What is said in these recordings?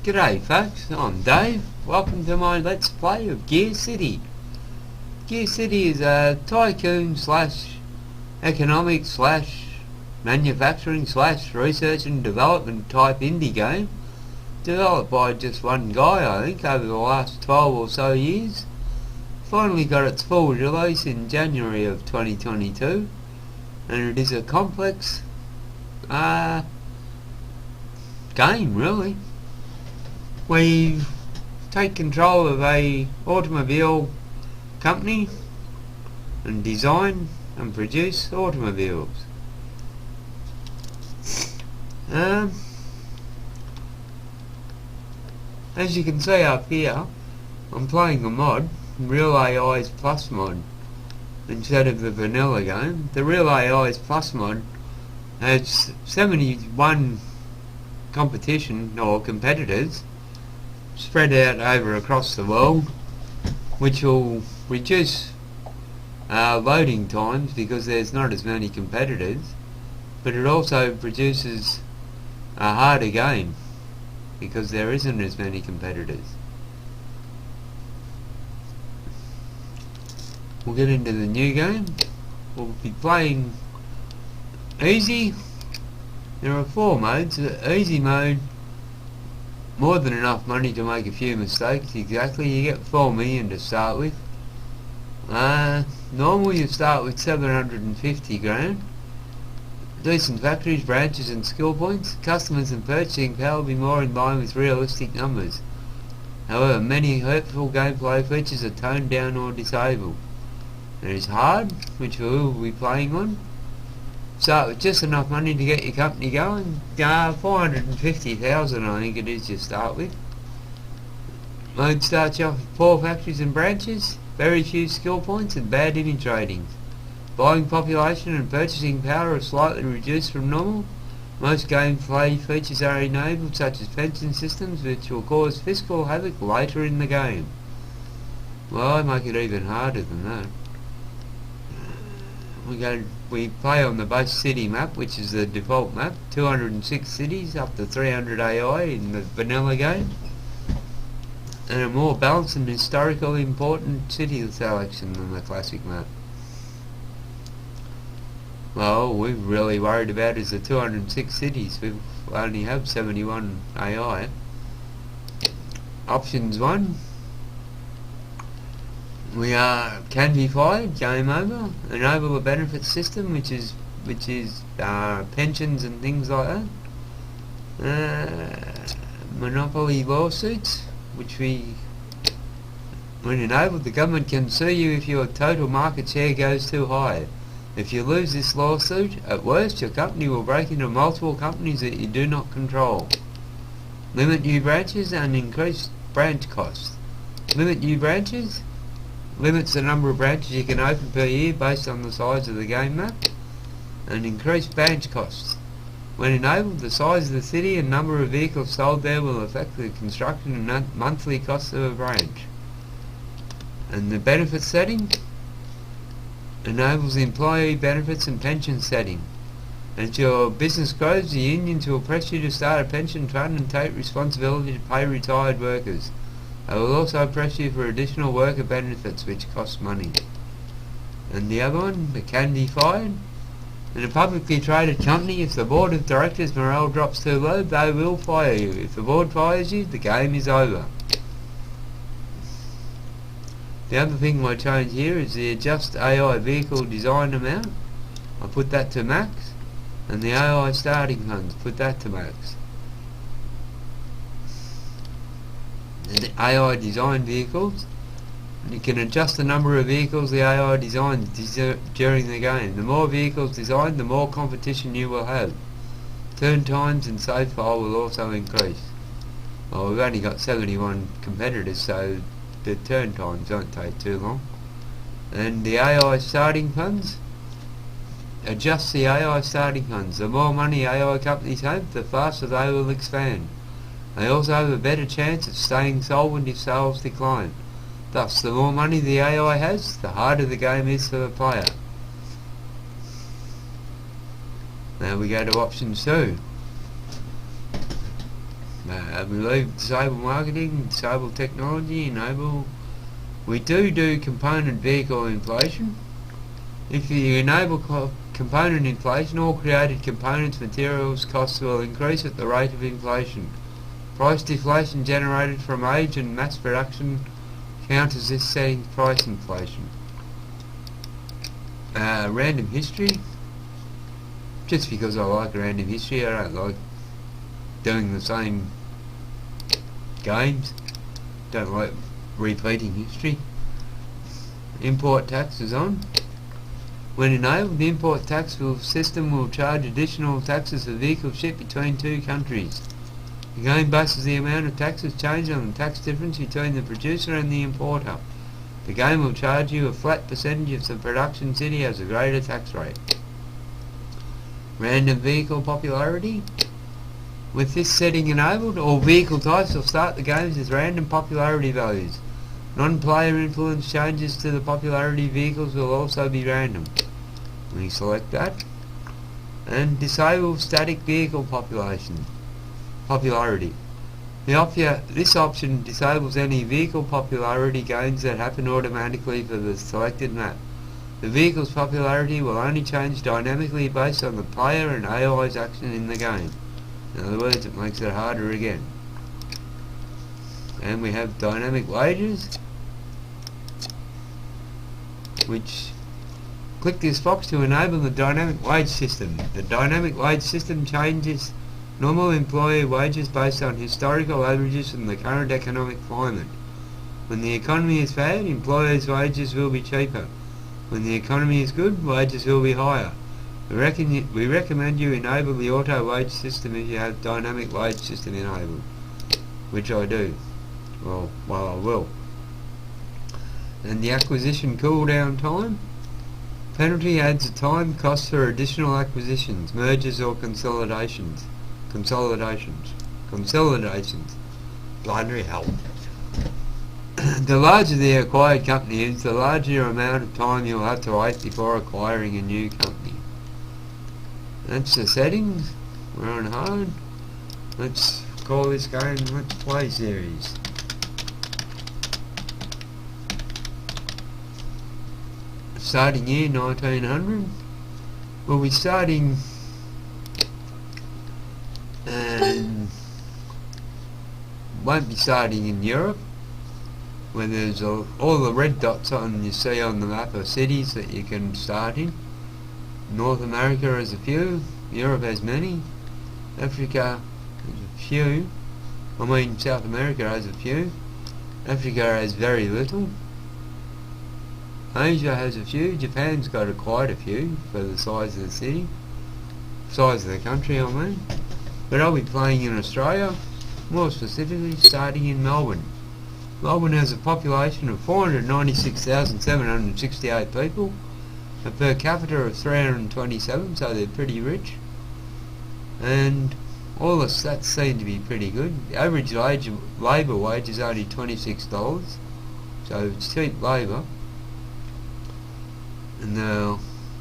G'day folks, I'm Dave. Welcome to my Let's Play of GearCity. GearCity is a tycoon slash economic slash manufacturing slash research and development type indie game developed by just one guy, I think, over the last 12 or so years. Finally got its full release in January of 2022, and it is a complex game, really. We take control of a automobile company and design and produce automobiles. As you can see up here, I'm playing a mod, RealAIs Plus mod, instead of the vanilla game. The RealAIs Plus mod has 71 competition or competitors spread out over across the world, which will reduce loading times because there's not as many competitors, but it also produces a harder game because there isn't as many competitors. We'll get into the new game. We'll be playing easy. There are 4 modes. Easy mode, more than enough money to make a few mistakes. Exactly, you get 4 million to start with. Normal, you start with 750 grand. Decent factories, branches and skill points. Customers and purchasing power will be more in line with realistic numbers. However, many hurtful gameplay features are toned down or disabled. There is hard, which we will be playing on. Start with just enough money to get your company going. 450,000 I think it is you start with. Mode starts you off with poor factories and branches, very few skill points and bad image ratings. Buying population and purchasing power are slightly reduced from normal. Most gameplay features are enabled, such as pension systems, which will cause fiscal havoc later in the game. Well, I make it even harder than that. We play on the base city map, which is the default map. 206 cities, up to 300 AI in the vanilla game, and a more balanced and historically important city selection than the classic map. Well, all we've really worried about is the 206 cities. We only have 71 AI. Options 1. We can be fired, game over. Enable a benefit system, which is pensions and things like that. Monopoly lawsuits, which when enabled, the government can sue you if your total market share goes too high. If you lose this lawsuit, at worst your company will break into multiple companies that you do not control. Limit new branches and increase branch costs. Limit new branches limits the number of branches you can open per year based on the size of the game map, and increase branch costs. When enabled, the size of the city and number of vehicles sold there will affect the construction and monthly costs of a branch. And the benefits setting enables the employee benefits and pension setting. As your business grows, the unions will press you to start a pension fund and take responsibility to pay retired workers. They will also press you for additional worker benefits, which cost money. And the other one, the can be fired. In a publicly traded company, if the board of directors' morale drops too low, they will fire you. If the board fires you, the game is over. The other thing I change here is the adjust AI vehicle design amount. I put that to max. And the AI starting funds, put that to max. And AI design vehicles, you can adjust the number of vehicles the AI designs during the game. The more vehicles designed, the more competition you will have. Turn times and save file will also increase. Well, we've only got 71 competitors, so the turn times won't take too long. And the AI starting funds, adjust the AI starting funds. The more money AI companies have, the faster they will expand. They also have a better chance of staying solvent if sales decline. Thus, the more money the AI has, the harder the game is for the player. Now we go to option 2. We leave disable marketing, disable technology, enable. We do component vehicle inflation. If you enable component inflation, all created components, materials, costs will increase at the rate of inflation. Price deflation generated from age and mass production counters this setting price inflation. Random history. Just because I like random history, I don't like doing the same games. Don't like repeating history. Import tax is on. When enabled, the import tax system will charge additional taxes for vehicles shipped between two countries. The game bases the amount of taxes changed on the tax difference between the producer and the importer. The game will charge you a flat percentage if the production city has a greater tax rate. Random vehicle popularity. With this setting enabled, all vehicle types will start the games with random popularity values. Non-player influence changes to the popularity vehicles will also be random. We select that. And disable static vehicle popularity. This option disables any vehicle popularity gains that happen automatically for the selected map. The vehicle's popularity will only change dynamically based on the player and AI's action in the game. In other words, it makes it harder again. And we have dynamic wages, which click this box to enable the dynamic wage system. The dynamic wage system changes normal employee wages based on historical averages from the current economic climate. When the economy is bad, employees' wages will be cheaper. When the economy is good, wages will be higher. We recommend you enable the auto wage system if you have dynamic wage system enabled, which I do. Well, I will. And the acquisition cooldown time. Penalty adds a time cost for additional acquisitions, mergers or consolidations. Bloody hell. The larger the acquired company is, the larger amount of time you'll have to wait before acquiring a new company. That's the settings. We're on hard. Let's call this game Let's Play Series. Starting year 1900. We'll be starting and won't be starting in Europe, where there's all the red dots you see on the map are cities that you can start in. North America has a few, Europe has many, Africa has a few, South America has a few, Africa has very little, Asia has a few, Japan's got quite a few for the size of the city, size of the country I mean. But I'll be playing in Australia, more specifically starting in Melbourne. Melbourne has a population of 496,768 people, a per capita of 327, so they're pretty rich. And all the stats seem to be pretty good. The average labour wage is only $26, so it's cheap labour. And the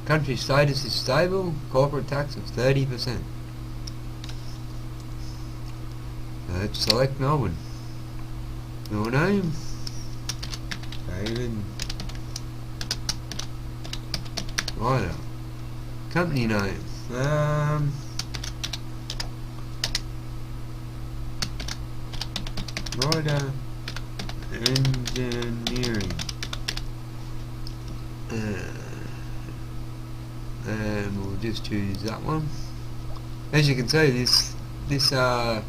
country status is stable, corporate tax of 30%. Let's select Melbourne. Your name? David. Righto. Company name. Rider Engineering. And we'll just choose that one. As you can see, this AI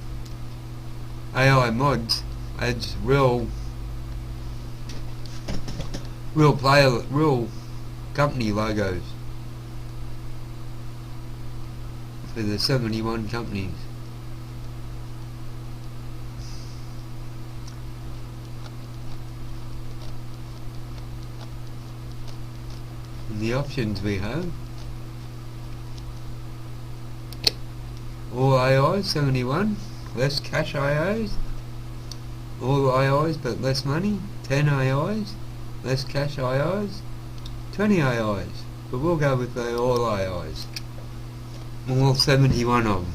mods adds real company logos for the 71 companies. And the options we have: all AIs 71, less cash AIs, all AIs but less money, 10 AIs, less cash AIs, 20 AIs, but we'll go with the all AIs, all 71 of them.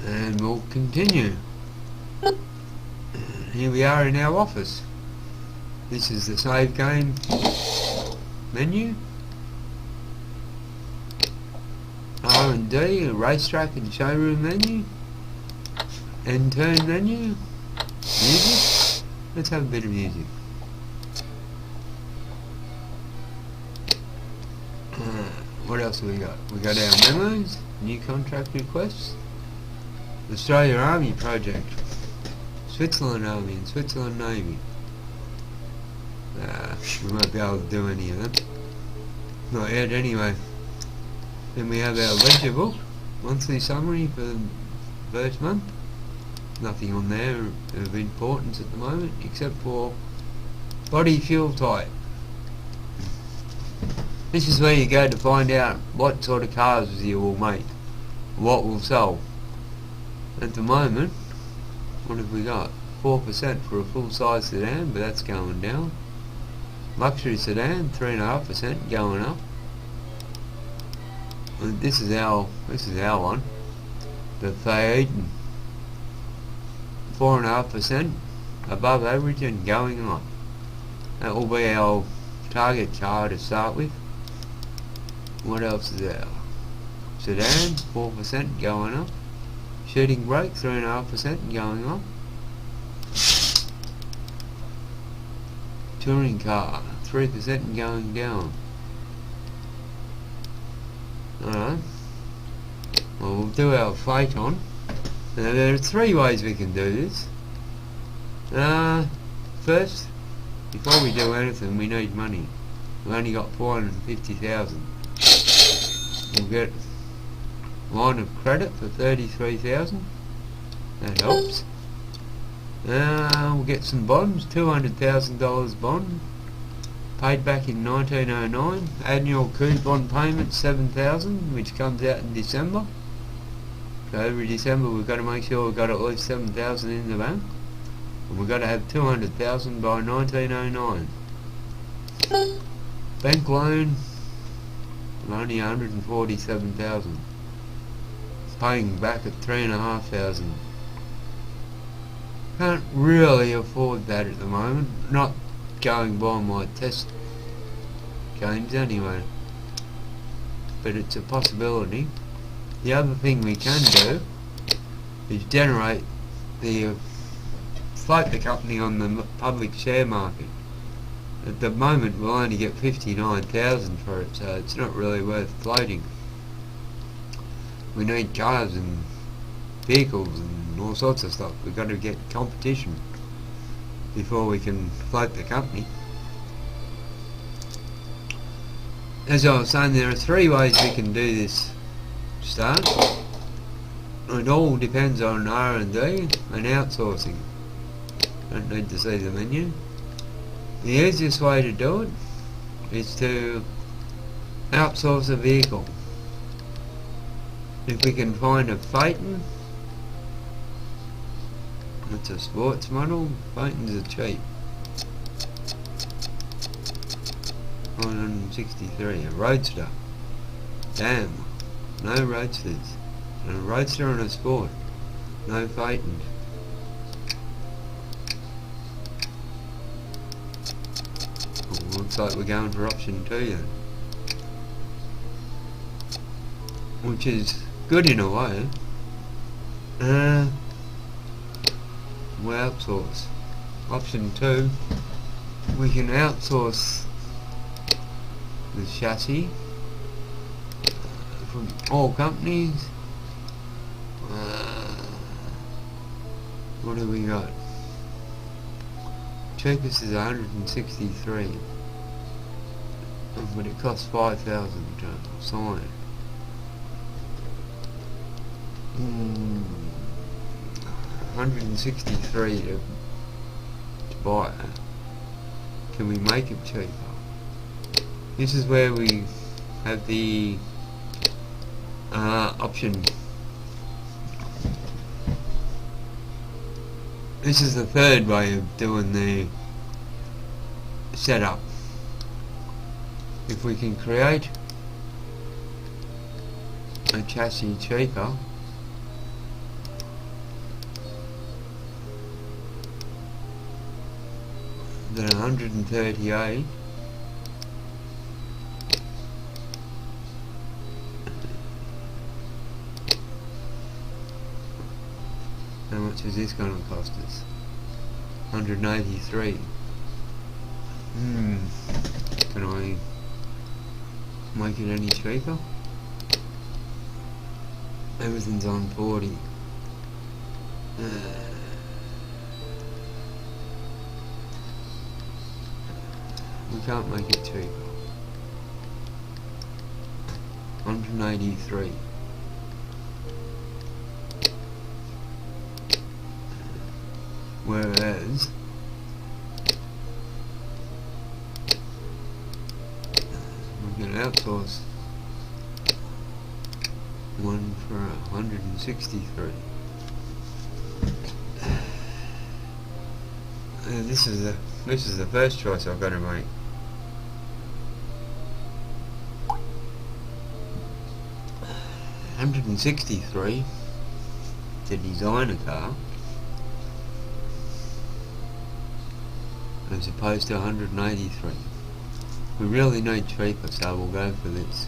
And we'll continue. Here we are in our office. This is the save game menu. R&D, a racetrack and showroom menu. End turn menu. Music. Let's have a bit of music. What else have we got? We got our memos, new contract requests, Australia Army project, Switzerland Army and Switzerland Navy. We won't be able to do any of them. Not yet anyway. Then we have our ledger book, monthly summary for the first month. Nothing on there of importance at the moment except for body fuel type. This is where you go to find out what sort of cars you will make, what will sell. At the moment, what have we got? 4% for a full-size sedan, but that's going down. Luxury sedan, 3.5% going up. And this is our one, the Phaeton, 4.5% above average and going up. That will be our target car to start with. What else is there? Sedan, 4% going up. Shooting brake, 3.5% going up. Touring car, 3% going down. Alright. Well, we'll do our Phaeton. Now there are 3 ways we can do this. First, before we do anything, we need money. We've only got 450,000. We'll get line of credit for 33,000. That helps. We'll get some bonds, $200,000 bond, paid back in 1909. Annual coupon payment 7,000, which comes out in December. So every December we've got to make sure we've got at least 7,000 in the bank, and we've got to have 200,000 by 1909. Bank loan only 147,000. Paying back at 3,500. Can't really afford that at the moment. Not going by my test games anyway. But it's a possibility. The other thing we can do is generate float the company on the public share market. At the moment we'll only get 59,000 for it, so it's not really worth floating. We need cars and vehicles and all sorts of stuff. We've got to get competition before we can float the company. As I was saying, there are 3 ways we can do this start. It all depends on R&D and outsourcing. Don't need to see the menu. The easiest way to do it is to outsource a vehicle. If we can find a Phaeton, it's a sports model. Phaetons are cheap. 163. A roadster. Damn. No roadsters. And a roadster and a sport. No Phaetons. Well, looks like we're going for option 2 then. Which is good in a way. We outsource. Option 2, we can outsource the chassis from all companies. What do we got? Cheapest is 163, but it costs 5,000 to sign it. 163 to buy it. Can we make it cheaper? This is where we have the option. This is the 3rd way of doing the setup. If we can create a chassis cheaper, then 138. How much is this going to cost us? 183. Can I make it any cheaper? Everything's on 40. We can't make it cheaper. 183. Whereas we can outsource one for 163. This is the first choice I've got to make. $163 to design a car, as opposed to 183. We really need cheaper, so we'll go for this.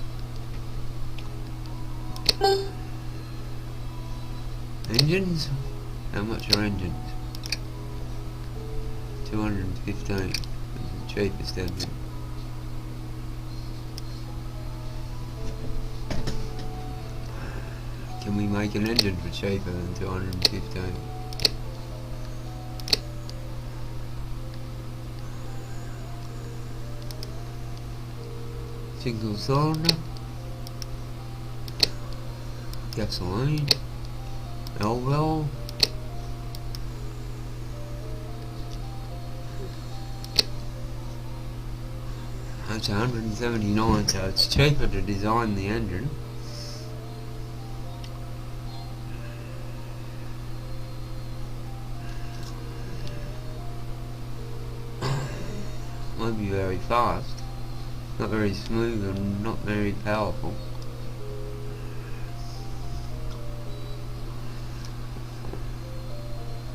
Engines? How much are engines? 215 is the cheapest engine. Can we make an engine for cheaper than 215? Single cylinder, gasoline, L-valve, that's 179, so it's cheaper to design the engine. Won't be very fast. Not very smooth and not very powerful.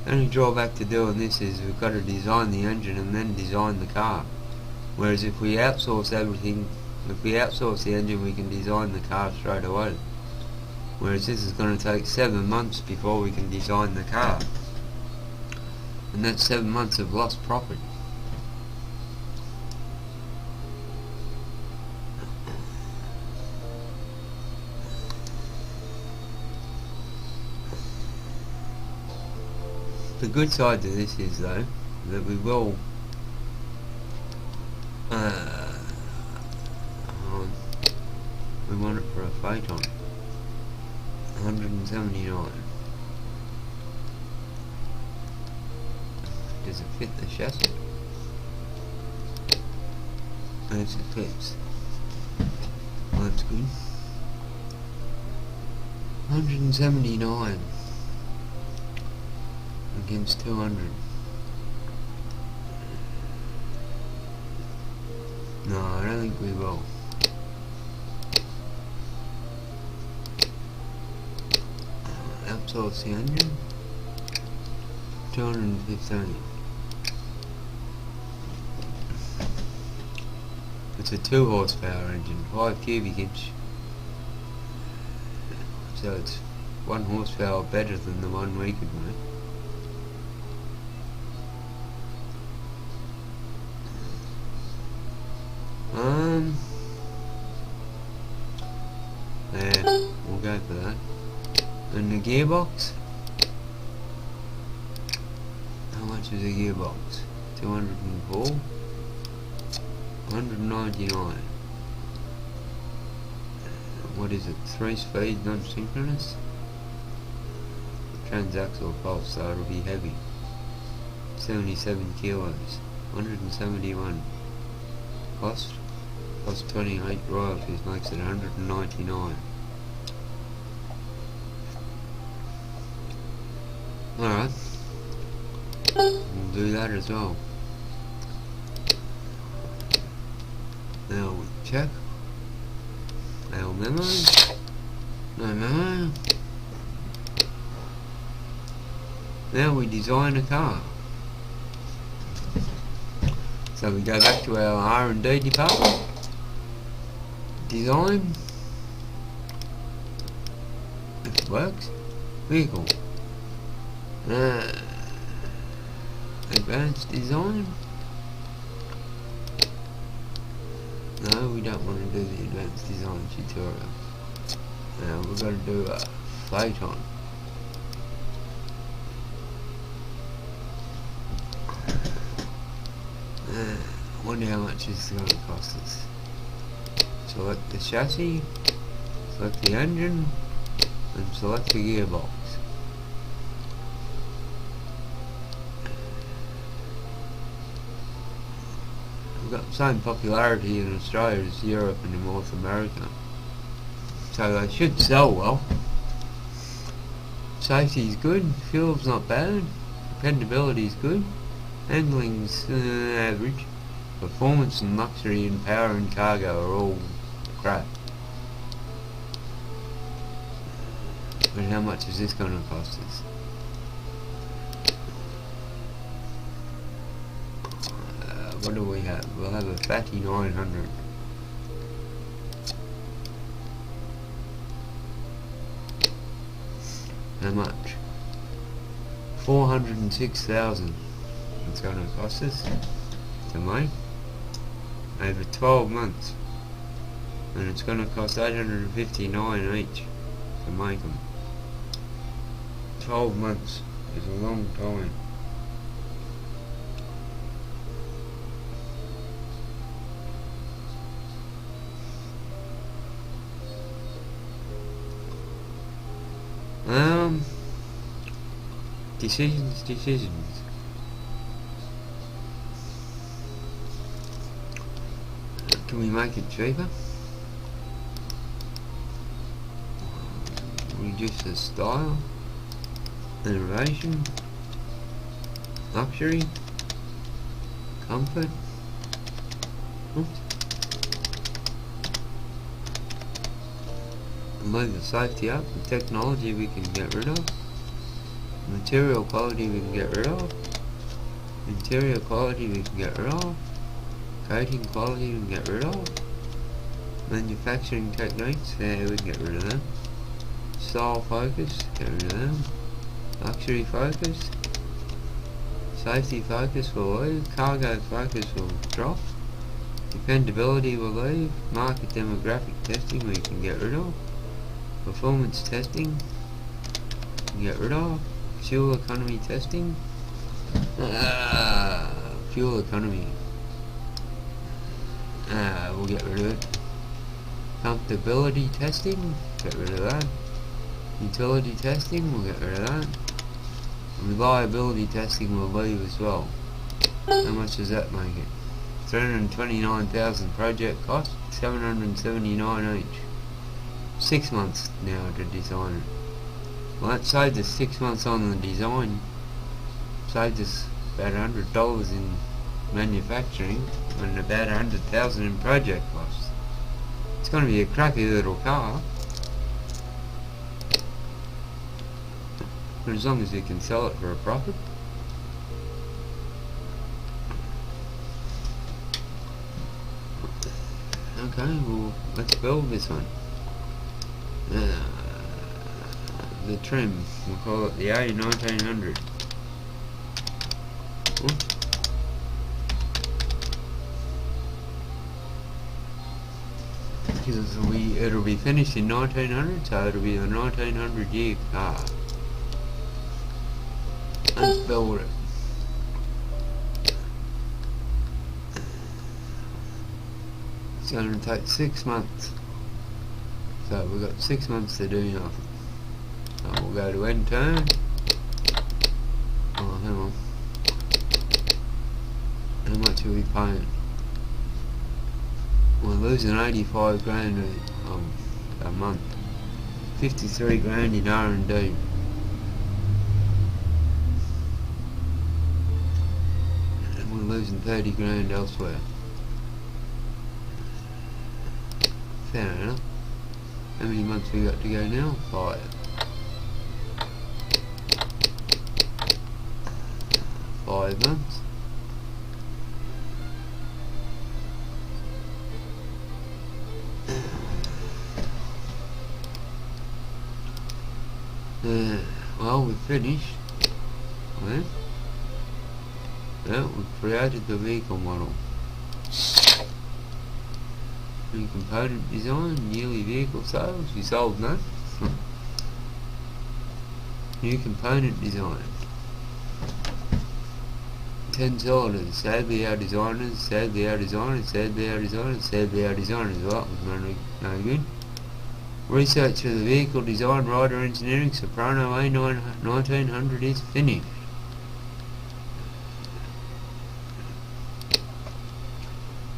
The only drawback to doing this is we've got to design the engine and then design the car. Whereas if we outsource everything, if we outsource the engine, we can design the car straight away. Whereas this is going to take 7 months before we can design the car. And that's 7 months of lost profit. The good side to this is though that we will we want it for a Phaeton. 179. Does it fit the chassis? Yes, it fits. Well, that's good. 179 against 200. No, I don't think we will. Outsource the engine. 215. It's a 2 horsepower engine, 5 cubic inch. So it's 1 horsepower better than the one we could make. Yeah, we'll go for that. And the gearbox? How much is a gearbox? 204? 199. What is it? 3-speed non-synchronous? Transaxle pulse, so it'll be heavy. 77 kilos. 171. Cost 28 royalties, makes it 199. Alright, we'll do that as well. Now we check. Now memo. No memo. Now we design a car. So we go back to our R&D department. Design. If it works. Vehicle. Advanced design. No, we don't want to do the advanced design tutorial. Now we're going to do a photon. I wonder how much this is going to cost us. Select the chassis, select the engine, and select the gearbox. We've got the same popularity in Australia as Europe and North America, so they should sell well. Safety is good, fuel's not bad, dependability is good, handling's average, performance and luxury and power and cargo are all crap. But how much is this going to cost us? What do we have? We'll have a fatty 900. How much? 406,000. It's going to cost us to make over 12 months, and it's going to cost 859 each to make them. 12 months is a long time. Decisions. Can we make it cheaper? Reduce the style, innovation, luxury, comfort. Leave the safety up. The technology we can get rid of. Material quality we can get rid of. Interior quality we can get rid of. Coating quality we can get rid of. Manufacturing techniques, yeah, we can get rid of them. Style focus, get rid of them. Luxury focus. Safety focus will leave. Cargo focus will drop. Dependability will leave. Market demographic testing we can get rid of. Performance testing get rid of. Fuel economy testing, fuel economy, we'll get rid of it. Comfortability testing, get rid of that. Utility testing, we'll get rid of that. Reliability testing we'll leave as well. How much does that make it? 329,000 project cost, 779 each. 6 months now to design it. Well, that saved us 6 months on the design. Saved us about $100 in manufacturing and about 100,000 in project costs. It's going to be a crappy little car, but as long as you can sell it for a profit. Okay, well, let's build this one. The trim, we'll call it the A1900. It'll be finished in 1900, so it'll be a 1900 year car. Let's build it. It's going to take 6 months. So we've got 6 months to do nothing. So we'll go to end turn. Oh, hang on. How much are we paying? We're losing 85 grand a month. 53 grand in R&D. And we're losing 30 grand elsewhere. Fair enough. How many months we got to go now? 5. 5 months. finished. Well, we've created the vehicle model. New component design, yearly vehicle sales, we sold none. New component design. 10 cylinders, sadly our designers, sadly our designers, sadly our designers, sadly our designers. Well, that was no good. Research for the vehicle design, rider engineering, Soprano A9 1900 is finished.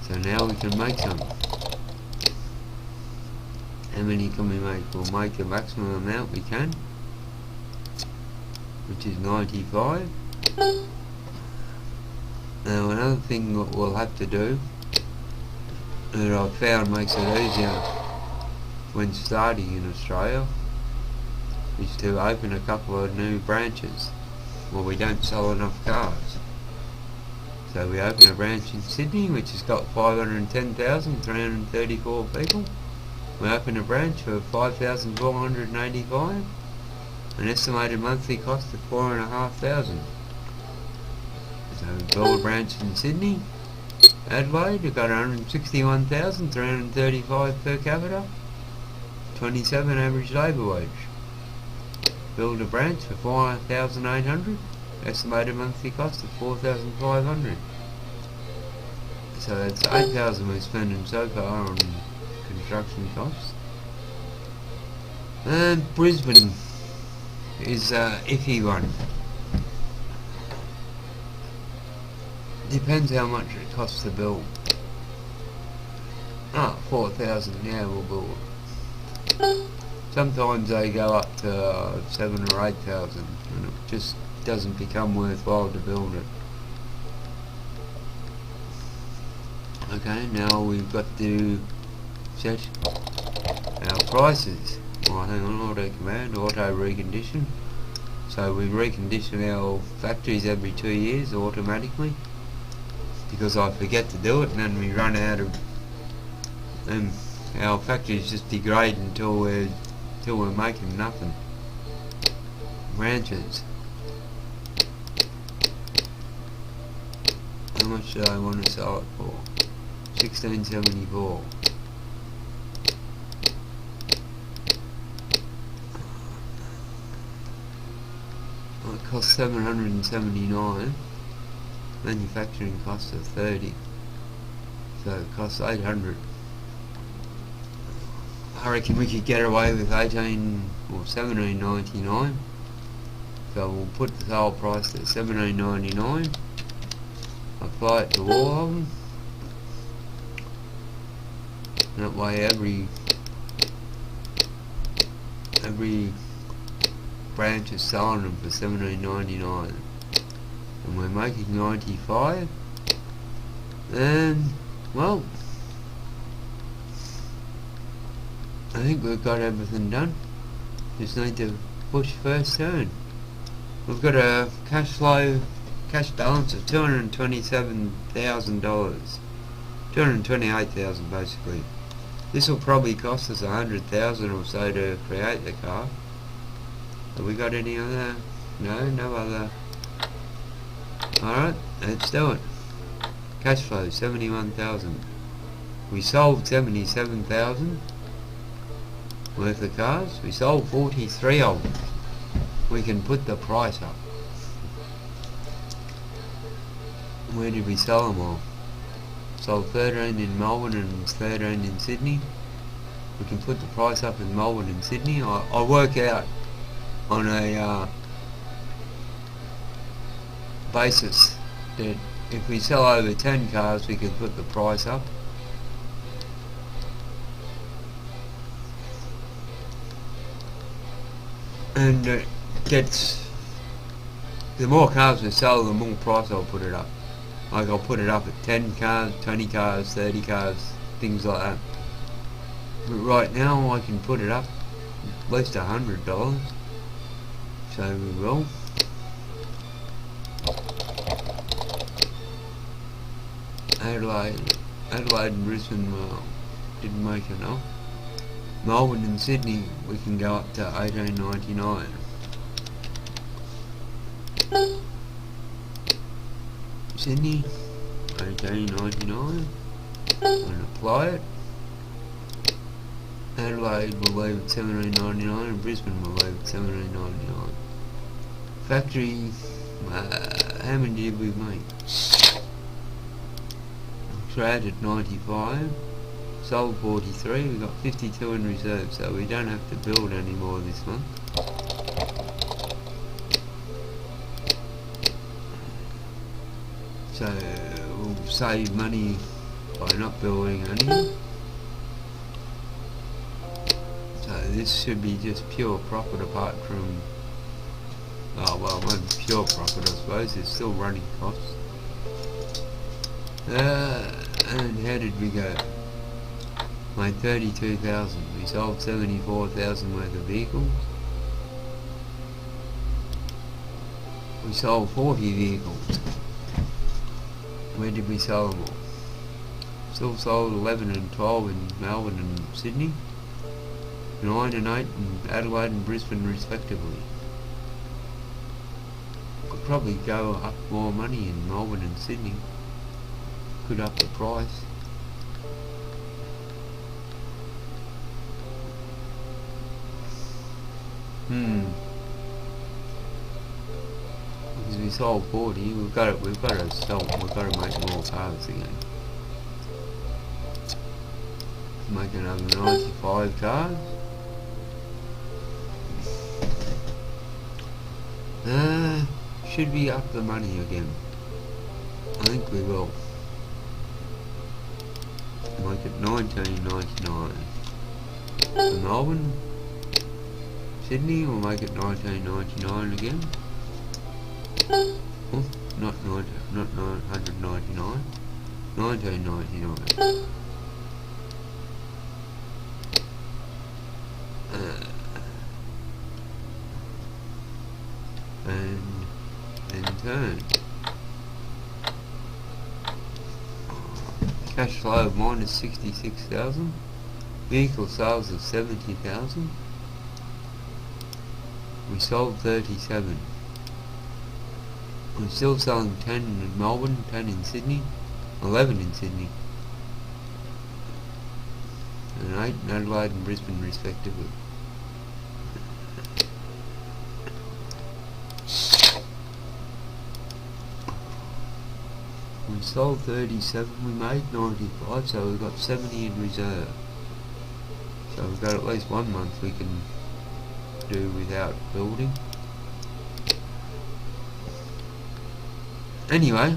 So now we can make some. How many can we make? We'll make the maximum amount we can, which is 95. Now another thing that we'll have to do, that I've found makes it easier when starting in Australia, is to open a couple of new branches where we don't sell enough cars. So we open a branch in Sydney which has got 510,334 people. We open a branch for 5,485, an estimated monthly cost of 4,500. So we build a branch in Sydney. Adelaide, we've got 161,335 per capita, 27 average labour wage. Build a branch for 4,800, estimated monthly cost of 4,500. So that's 8,000 we're spending so far on construction costs. And Brisbane is a iffy one. Depends how much it costs to build. 4,000, yeah, we'll build. Sometimes they go up to 7,000 or 8,000 and it just doesn't become worthwhile to build it. Okay, now we've got to set our prices. Well, hang on, auto command, auto recondition. So we recondition our factories every 2 years automatically, because I forget to do it and then we run out of our factories just degrade until we're making nothing. Branches. How much do I want to sell it for? 1674. Well, it costs 779. Manufacturing costs of 30. So it costs 800. I reckon we could get away with 18 or 17.99. So we'll put the sale price at 17.99. Apply it to all of them. That way every branch is selling them for 17.99. And we're making 95. And well, I think we've got everything done. Just need to push first turn. We've got a cash balance of $227,000. 228,000 basically. This will probably cost us 100,000 or so to create the car. Have we got any other? No other. Alright, let's do it. Cash flow 71,000. We sold 77,000 worth of cars. We sold 43 of them. We can put the price up. Where did we sell them all? Sold 13 in Melbourne and 13 in Sydney. We can put the price up in Melbourne and Sydney. I work out on a basis that if we sell over 10 cars we can put the price up. And it gets, the more cars we sell, the more price I'll put it up. Like I'll put it up at 10 cars, 20 cars, 30 cars, things like that. But right now I can put it up at least $100. So we will. Adelaide and Brisbane didn't make enough. Melbourne and Sydney we can go up to $18.99. Sydney, 1899, and apply it. Adelaide will leave at 17.99 and Brisbane will leave at 17.99. Factory, how many did we make? Trade at 95, sold 43, we got 52 in reserve, so we don't have to build any more this month. So we'll save money by not building any. So this should be just pure profit apart from, oh well, it won't be pure profit I suppose, it's still running costs. And how did we go? Made 32,000, we sold 74,000 worth of vehicles. We sold 40 vehicles. Where did we sell them all? Still sold 11 and 12 in Melbourne and Sydney, 9 and 8 in Adelaide and Brisbane respectively. Could probably go up more money in Melbourne and Sydney. Could up the price. Because we sold 40, we've got to make more cars again. Make another 95 cars. Should we up the money again? I think we will. Make it 19.99. For Melbourne, Sydney, we'll make it 19.99 again. Oh, not 999. 19.99. And turn. Cash flow of minus 66,000. Vehicle sales of 70,000. We sold 37. We're still selling 10 in Melbourne, 10 in Sydney, 11 in Sydney, and 8 in Adelaide and Brisbane respectively. We sold 37, we made 95, so we've got 70 in reserve. So we've got at least 1 month we can do without building. Anyway,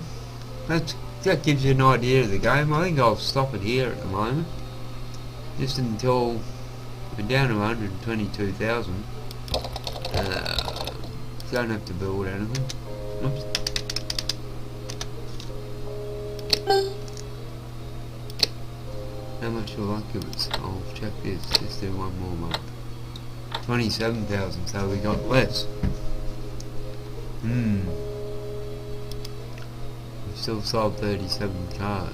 that gives you an idea of the game. I think I'll stop it here at the moment, just until we're down to 122,000. Don't have to build anything. Oops. How much will I give it? I'll check this. Let's do one more month. 27,000, so we got less. We still sold 37 cars.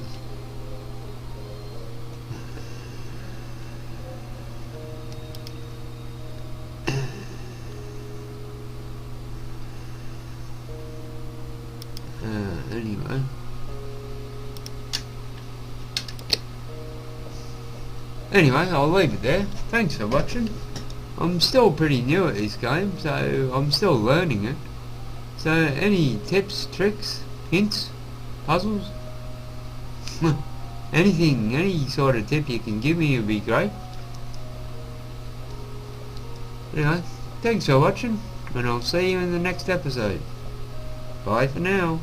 Anyway, I'll leave it there. Thanks for watching. I'm still pretty new at this game, so I'm still learning it. So any tips, tricks, hints, puzzles, anything, any sort of tip you can give me would be great. Anyway, thanks for watching, and I'll see you in the next episode. Bye for now.